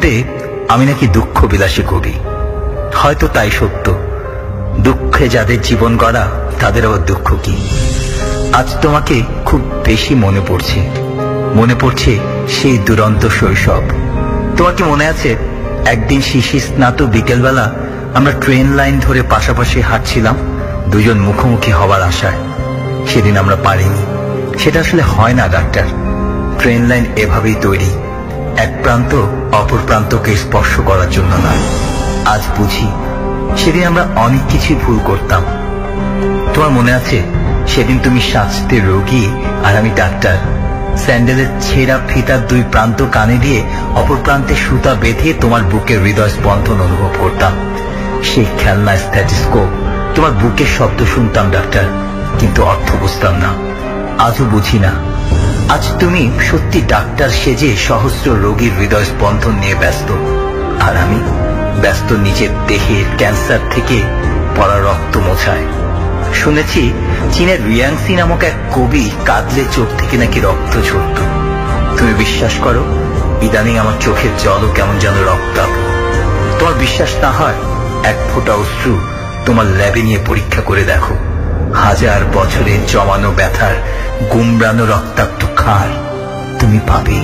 শুনতে আমি নাকি দুঃখ বিলাসী কবি। হয়তো তাই সত্য, দুঃখে যাদের জীবন গড়া তাদের আবার দুঃখ কি। আজ তোমাকে খুব বেশি মনে পড়ছে সেই দুরন্ত শৈশব। তোমার কি মনে আছে একদিন শিশির স্নাত বিকেলবেলা আমরা ট্রেন লাইন ধরে পাশাপাশি হাঁটছিলাম দুজন মুখোমুখি হওয়ার আশায়? সেদিন আমরা পারিনি। সেটা আসলে হয় না ডাক্তার। ট্রেন লাইন এভাবেই তৈরি, এক প্রান্ত অপর প্রান্তকে স্পর্শ করার জন্য না। আজ বুঝি সেদিন আমরা অনেক কিছু ভুল করতাম। তোমার মনে আছে সেদিন তুমি সাজতে রোগী আর আমি ডাক্তার। স্যান্ডেলের ছেঁড়া ফিতার দুই প্রান্ত কানে দিয়ে অপর প্রান্তে সুতা বেঁধে তোমার বুকের হৃদয় স্পন্দন অনুভব করতাম। সেই খেলনা স্ট্যাথোস্কোপ, তোমার বুকের শব্দ শুনতাম ডাক্তার, কিন্তু অর্থ বুঝতাম না। আজও বুঝি না। আজ তুমি সত্যি ডাক্তার সেজে সহস্র রোগীর হৃদয় স্পন্দন নিয়ে ব্যস্ত, আর আমি ব্যস্ত নিজের দেহের ক্যান্সার থেকে পড়া রক্ত মোছায়। শুনেছি চীনের রিয়াংসি নামক এক কবি কাঁদলে চোখ থেকে নাকি রক্ত ঝরত। তুমি বিশ্বাস করো, ইদানিং আমার চোখের জলও কেমন যেন রক্তাভ। তোমার বিশ্বাস না হয় এক ফোঁটা অশ্রু তোমার ল্যাবে নিয়ে পরীক্ষা করে দেখো। 1000 বছরের জমানো ব্যথার গুমরানো রক্তাক্ত খার তুমি পাবে।